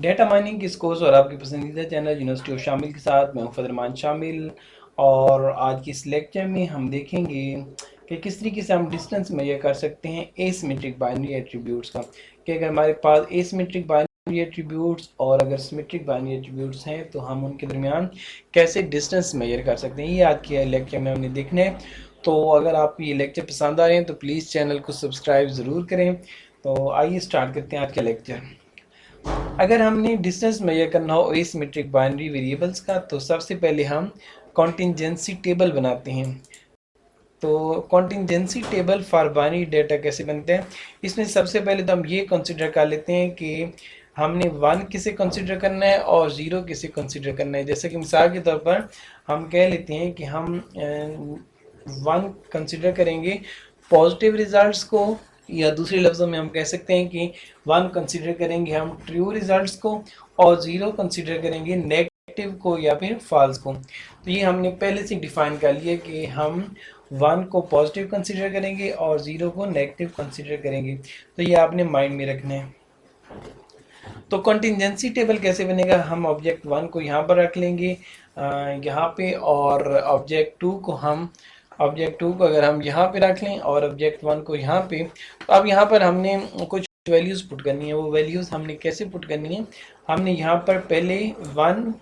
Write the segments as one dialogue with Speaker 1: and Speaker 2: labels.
Speaker 1: Data mining के इस course और आपके पसंदीदा चैनल यूनिवर्सिटी ऑफ शामिल के साथ मैं फदरमान शामिल। और आज की इस लेक्चर में हम देखेंगे कि किस तरीके से हम डिस्टेंस मेजर कर सकते हैं एसिमेट्रिक बाइनरी एट्रीब्यूट्स का, कि अगर हमारे पास एसिमेट्रिक बाइनरी एट्रीब्यूट्स और अगर सिमेट्रिक बाइनरी एट्रीब्यूट्स हैं तो हम उनके दरमियान कैसे डिस्टेंस मेजर कर सकते हैं, ये आज के लेक्चर में हमने देखना है। तो अगर आपको ये लेक्चर पसंद आ रहे हैं तो प्लीज़ चैनल को सब्सक्राइब ज़रूर करें। तो आइए स्टार्ट करते हैं आज का लेक्चर। अगर हमने डिस्टेंस मेजर करना हो एसिमेट्रिक बाइनरी वेरिएबल्स का तो सबसे पहले हम कॉन्टिजेंसी टेबल बनाते हैं। तो contingency table for binary data कैसे बनते हैं, इसमें सबसे पहले तो हम ये कंसिडर कर लेते हैं कि हमने वन किसे कंसिडर करना है और ज़ीरो किसे कंसिडर करना है। जैसे कि मिसाल के तौर पर हम कह लेते हैं कि हम वन कंसिडर करेंगे पॉजिटिव रिजल्ट्स को, या दूसरे लफ्ज़ों में हम कह सकते हैं कि वन कंसिडर करेंगे हम ट्रू रिजल्ट्स को और ज़ीरो कंसिडर करेंगे नेगेटिव को या फिर फॉल्स को। तो ये हमने पहले से डिफाइन कर लिया कि हम वन को पॉजिटिव कंसिडर करेंगे और ज़ीरो को नेगेटिव कंसिडर करेंगे। तो ये आपने माइंड में रखना है। तो कंटिजेंसी टेबल कैसे बनेगा, हम ऑब्जेक्ट वन को यहाँ पर रख लेंगे यहाँ पे, और ऑब्जेक्ट टू को अगर हम यहाँ पे रख लें और ऑब्जेक्ट वन को यहाँ पे, तो अब यहाँ पर हमने कुछ वैल्यूज़ पुट करनी है। वो वैल्यूज़ हमने कैसे पुट करनी है, हमने यहाँ पर पहले वन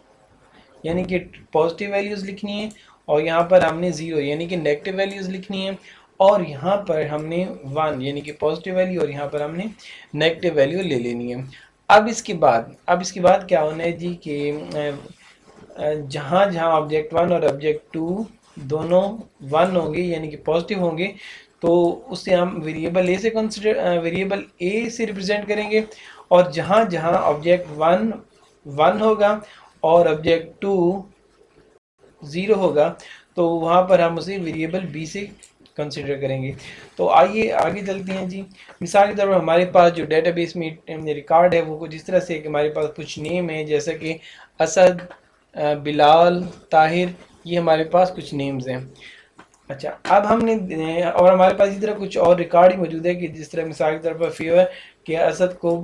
Speaker 1: यानी कि पॉजिटिव वैल्यूज़ लिखनी है और यहाँ पर हमने ज़ीरो यानी कि नेगेटिव वैल्यूज़ लिखनी है, और यहाँ पर हमने वन यानी कि पॉजिटिव वैल्यू और यहाँ पर हमने नेगेटिव वैल्यू ले लेनी है। अब इसके बाद क्या होना है जी कि जहाँ जहाँ ऑब्जेक्ट वन और ऑब्जेक्ट टू दोनों वन होंगे यानी कि पॉजिटिव होंगे, तो उससे हम वेरिएबल ए से रिप्रेजेंट करेंगे, और जहाँ जहाँ ऑब्जेक्ट वन वन होगा और ऑब्जेक्ट टू ज़ीरो होगा तो वहाँ पर हम उसे वेरिएबल बी से कंसिडर करेंगे। तो आइए आगे चलते हैं जी। मिसाल के तौर पर हमारे पास जो डेटाबेस में रिकॉर्ड है वो कुछ इस तरह से है कि हमारे पास कुछ नेम है, जैसे कि असद, बिलाल, ताहिर, ये हमारे पास कुछ नेम्स हैं। अच्छा, अब हमने और हमारे पास इसी तरह कुछ और रिकॉर्ड ही मौजूद है कि जिस तरह मिसाल के तौर पर फीवर कि असद को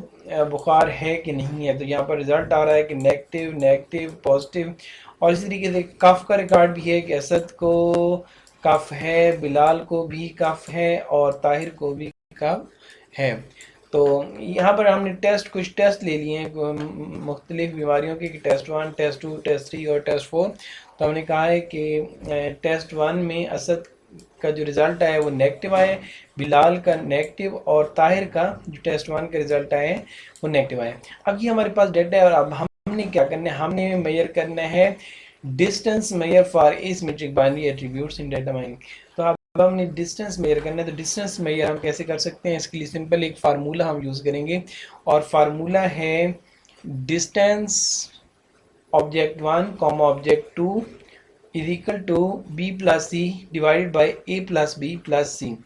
Speaker 1: बुखार है कि नहीं है, तो यहाँ पर रिजल्ट आ रहा है कि नेगेटिव नेगेटिव पॉजिटिव। और इसी तरीके से कफ का रिकॉर्ड भी है कि असद को कफ है, बिलाल को भी कफ है और ताहिर को भी कफ है। तो यहाँ पर हमने कुछ टेस्ट ले लिए हैं मुख्तलिफ बीमारियों के, कि test one, test two, test three और टेस्ट फोर। तो हमने कहा है कि टेस्ट वन में असद का जो रिज़ल्ट आया है वो नेगेटिव आया है, बिलाल का नेगेटिव, और ताहिर का जो टेस्ट वन का रिज़ल्ट आया है वो नेगेटिव आया है। अब ये हमारे पास डेटा है और अब हमने क्या करना है, हमने मेजर करना है distance measure for asymmetric binary attributes in data mining. तो अब हमने डिस्टेंस मेजर करना है। तो डिस्टेंस मेजर हम कैसे कर सकते हैं, इसके लिए सिंपल एक फार्मूला हम यूज़ करेंगे, और फार्मूला है distance object one comma object two is equal to B plus C divided by A plus B plus C.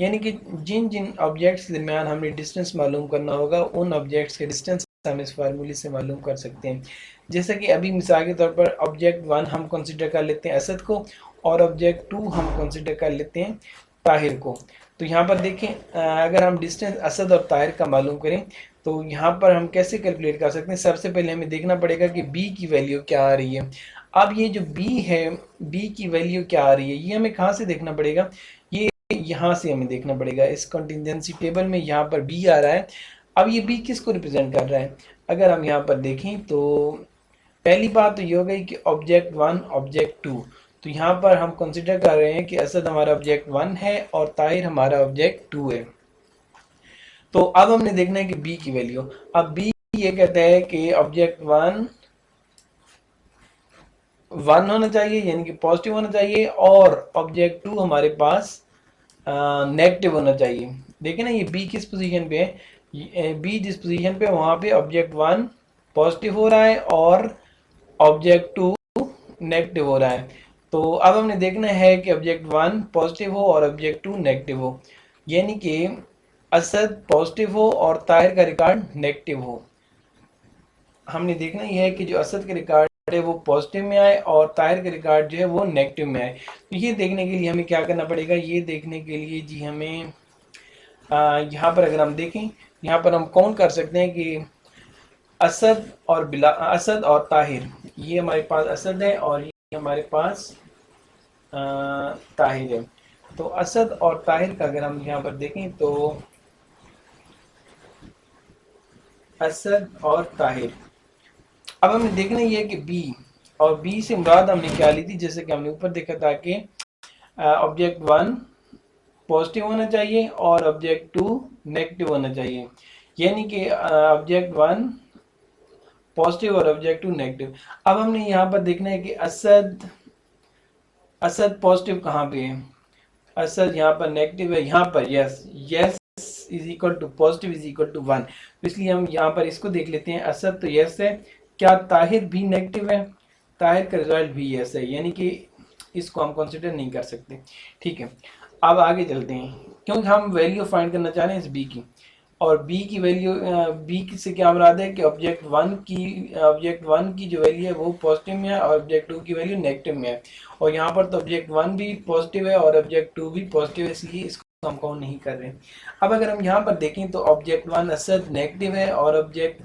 Speaker 1: यानी कि जिन जिन ऑब्जेक्ट्स के दरमियान हमें डिस्टेंस मालूम करना होगा उन ऑब्जेक्ट्स के डिस्टेंस हम इस फार्मूले से मालूम कर सकते हैं। जैसे कि अभी मिसाल के तौर पर ऑब्जेक्ट वन हम कंसिडर कर लेते हैं असद को, और ऑब्जेक्ट टू हम कंसिडर कर लेते हैं ताहिर को। तो यहाँ पर देखें, अगर हम डिस्टेंस असद और ताहिर का मालूम करें तो यहाँ पर हम कैसे कैलकुलेट कर सकते हैं। सबसे पहले हमें देखना पड़ेगा कि बी की वैल्यू क्या आ रही है। अब ये जो बी है, बी की वैल्यू क्या आ रही है, ये हमें कहाँ से देखना पड़ेगा, ये यहाँ से हमें देखना पड़ेगा। इस कंटिजेंसी टेबल में यहाँ पर बी आ रहा है। अब ये बी किसको रिप्रेजेंट कर रहा है, अगर हम यहाँ पर देखें तो पहली बात तो ये हो गई कि ऑब्जेक्ट वन ऑब्जेक्ट टू। तो यहाँ पर हम कंसिडर कर रहे हैं कि असद हमारा ऑब्जेक्ट वन है और ताहिर हमारा ऑब्जेक्ट टू है। तो अब हमने देखना है कि बी की वैल्यू। अब बी ये कहता है कि ऑब्जेक्ट वन वन होना चाहिए यानी कि पॉजिटिव होना चाहिए, और ऑब्जेक्ट टू हमारे पास नेगेटिव होना चाहिए। देखिए ना, ये बी किस पोजीशन पे है, बी जिस पोजीशन पे वहाँ पे ऑब्जेक्ट वन पॉजिटिव हो रहा है और ऑब्जेक्ट टू नेगेटिव हो रहा है। तो अब हमने देखना है कि ऑब्जेक्ट वन पॉजिटिव हो और ऑब्जेक्ट टू नेगेटिव हो, यानी कि असद पॉजिटिव हो और ताहिर का रिकॉर्ड नेगेटिव हो। हमने देखना यह है कि जो असद के रिकॉर्ड है वो पॉजिटिव में आए और ताहिर के रिकॉर्ड जो है वो नेगेटिव में आए। तो ये देखने के लिए हमें क्या करना पड़ेगा, ये देखने के लिए जी हमें यहाँ पर अगर हम देखें, यहाँ पर हम काउंट कर सकते हैं कि असद और असद और ताहिर, ये हमारे पास असद है और ये हमारे पास ताहिर है। तो असद और ताहिर का अगर हम यहाँ पर देखें तो असद और ताहिर, अब हमें देखना ये है कि बी, और बी से मुराद हमने क्या ली थी, जैसे कि हमने ऊपर देखा था कि ऑब्जेक्ट वन पॉजिटिव होना चाहिए और ऑब्जेक्ट टू नेगेटिव होना चाहिए, यानी कि ऑब्जेक्ट वन पॉजिटिव और ऑब्जेक्ट टू नेगेटिव। अब हमने यहाँ पर देखना है कि असद असद पॉजिटिव कहाँ पे है, असद यहाँ पर नेगेटिव है, यहाँ पर yes yes is equal to positive is equal to one, तो इसलिए हम यहाँ पर इसको देख लेते हैं। असद तो यस है, क्या ताहिर भी नेगेटिव है, ताहिर का रिजल्ट भी यस है, यानी कि इसको हम कंसिडर नहीं कर सकते। ठीक है, अब आगे चलते हैं, क्योंकि हम वैल्यू फाइंड करना चाह रहे हैं इस बी की, और बी की वैल्यू बी से क्या मुराद है कि ऑब्जेक्ट वन की जो वैल्यू है वो पॉजिटिव में है और ऑब्जेक्ट टू की वैल्यू नेगेटिव में है, और यहाँ पर तो ऑब्जेक्ट वन भी पॉजिटिव है और ऑब्जेक्ट टू भी पॉजिटिव है, इसलिए इसको हम काउंट नहीं कर रहे। अब अगर हम यहाँ पर देखें तो ऑब्जेक्ट वन असद नेगेटिव है और ऑब्जेक्ट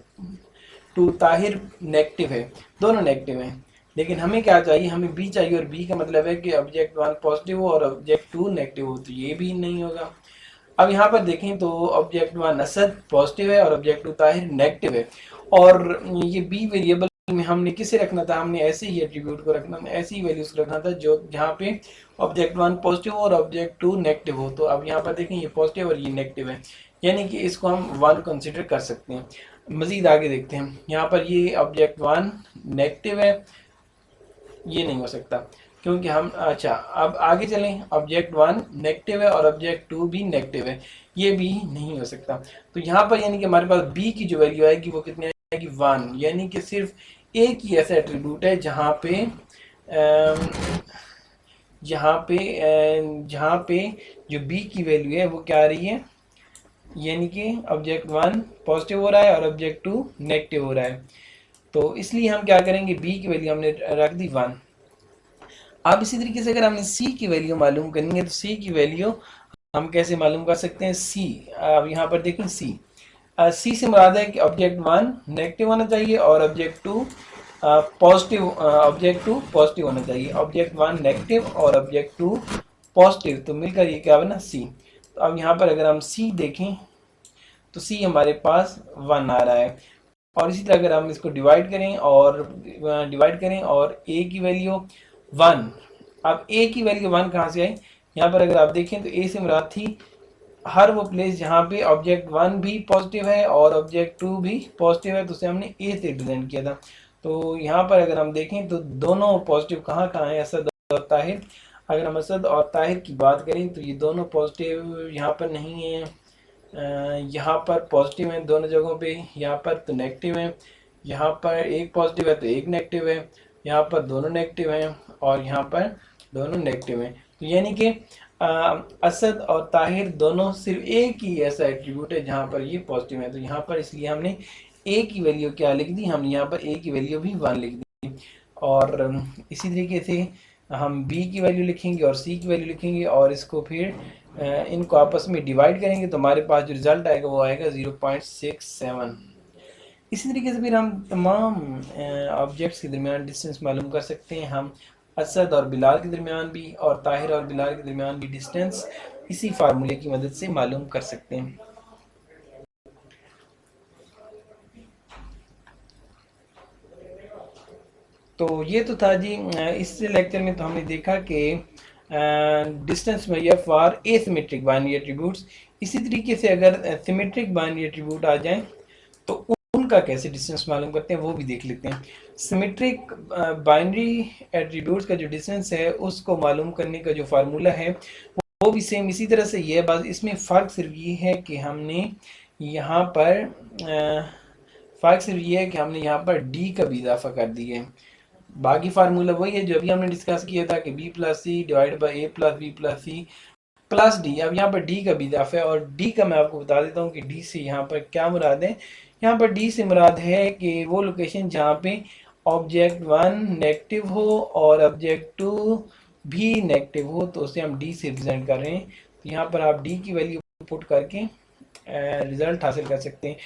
Speaker 1: टू ताहिर नेगेटिव है, दोनों नेगेटिव हैं, लेकिन हमें क्या चाहिए, हमें बी चाहिए, और बी का मतलब है कि ऑब्जेक्ट वन पॉजिटिव हो और ऑब्जेक्ट टू नेगेटिव हो, तो ये भी नहीं होगा। अब यहाँ पर देखें तो ऑब्जेक्ट वन असद पॉजिटिव है और ऑब्जेक्ट टू ताहिर नेगेटिव है, और ये बी वेरिएबल में हमने किसे रखना था, हमने ऐसे ही एट्रीब्यूट को रखना, ऐसी ही वैल्यूज को रखना था जो जहाँ पे ऑब्जेक्ट वन पॉजिटिव और ऑब्जेक्ट टू नेगेटिव हो। तो अब यहाँ पर देखें ये पॉजिटिव और ये नेगेटिव है, यानी कि इसको हम वन कंसिडर कर सकते हैं। मजीद आगे देखते हैं, यहाँ पर ये ऑब्जेक्ट वन नेगेटिव है, ये नहीं हो सकता क्योंकि हम, अच्छा अब आगे चलें, ऑब्जेक्ट वन नेगेटिव है और ऑब्जेक्ट टू भी नेगेटिव है, ये भी नहीं हो सकता। तो यहाँ पर यानी कि हमारे पास बी की जो वैल्यू आएगी वो कितनी आएगी, वन, यानी कि सिर्फ एक ही ऐसा एट्रीब्यूट है जहाँ पे जहाँ पे जो बी की वैल्यू है वो क्या आ रही है, यानी कि ऑब्जेक्ट वन पॉजिटिव हो रहा है और ऑब्जेक्ट टू नेगेटिव हो रहा है, तो इसलिए हम क्या करेंगे, बी की वैल्यू हमने रख दी वन। अब इसी तरीके से अगर हमने सी की वैल्यू मालूम करनी है तो सी की वैल्यू हम कैसे मालूम कर सकते हैं, सी, अब यहाँ पर देखें सी, सी से मुराद है कि ऑब्जेक्ट वन नेगेटिव होना चाहिए और ऑब्जेक्ट टू पॉजिटिव होना चाहिए, ऑब्जेक्ट वन नेगेटिव और ऑब्जेक्ट टू पॉजिटिव, तो मिलकर ये क्या बना, सी। तो अब यहाँ पर अगर हम सी देखें तो सी हमारे पास वन आ रहा है, और इसी तरह अगर हम इसको डिवाइड करें और ए की वैल्यू वन, अब ए की वैल्यू वन कहाँ से आई, यहाँ पर अगर आप देखें तो ए से मुराद थी हर वो प्लेस जहाँ पे ऑब्जेक्ट वन भी पॉजिटिव है और ऑब्जेक्ट टू भी पॉजिटिव है, तो उसे हमने ए से रिप्रेजेंट किया था। तो यहाँ पर अगर हम देखें तो दोनों पॉजिटिव कहाँ कहाँ है, असद और ताहिर। अगर हम असद और ताहिर की बात करें तो ये दोनों पॉजिटिव यहाँ पर नहीं है, यहाँ पर पॉजिटिव है दोनों जगहों पे, यहाँ पर तो नेगेटिव है, यहाँ पर एक पॉजिटिव है तो एक नेगेटिव है, यहाँ पर दोनों नेगेटिव हैं और यहाँ पर दोनों नेगेटिव हैं, तो यानी कि असद और ताहिर दोनों सिर्फ एक ही ऐसा एट्रीब्यूट है जहाँ पर ये पॉजिटिव है, तो यहाँ पर इसलिए हमने ए की वैल्यू क्या लिख दी, हमने यहाँ पर ए की वैल्यू भी वन लिख दी, और इसी तरीके से हम बी की वैल्यू लिखेंगे और सी की वैल्यू लिखेंगे और इसको फिर इनको आपस में डिवाइड करेंगे तो हमारे पास जो रिजल्ट आएगा वो आएगा 0.67। इसी तरीके से फिर हम तमाम ऑब्जेक्ट्स के दरमियान डिस्टेंस मालूम कर सकते हैं, हम असद और बिलाल के दरमियान भी और ताहिर और बिलाल के दरमियान भी डिस्टेंस इसी फार्मूले की मदद से मालूम कर सकते हैं। तो ये तो था जी, इस लेक्चर में तो हमने देखा कि distance measure for asymmetric binary attributes. इसी तरीके से अगर सिमेट्रिक बाइनरी एट्रीब्यूट आ जाएं तो उनका कैसे डिस्टेंस मालूम करते हैं वो भी देख लेते हैं। सिमेट्रिक बाइनरी एट्रीब्यूट्स का जो डिस्टेंस है उसको मालूम करने का जो फार्मूला है वो भी सेम इसी तरह से ये है, बस इसमें फ़र्क सिर्फ ये है कि हमने यहाँ पर फ़र्क सिर्फ ये है कि हमने यहाँ पर डी का भी इजाफा कर दिया है, बाकी फार्मूला वही है जो अभी हमने डिस्कस किया था कि B plus C divide by A plus B plus C plus D. अब यहाँ पर डी का भी इजाफा है और डी का मैं आपको बता देता हूँ कि डी से यहाँ पर क्या मुराद है। यहाँ पर डी से मुराद है कि वो लोकेशन जहाँ पे ऑब्जेक्ट वन नेगेटिव हो और ऑब्जेक्ट टू भी नेगेटिव हो, तो उसे हम डी से रिप्रेजेंट कर रहे हैं। तो यहाँ पर आप डी की वैल्यू पुट करके रिजल्ट हासिल कर सकते हैं।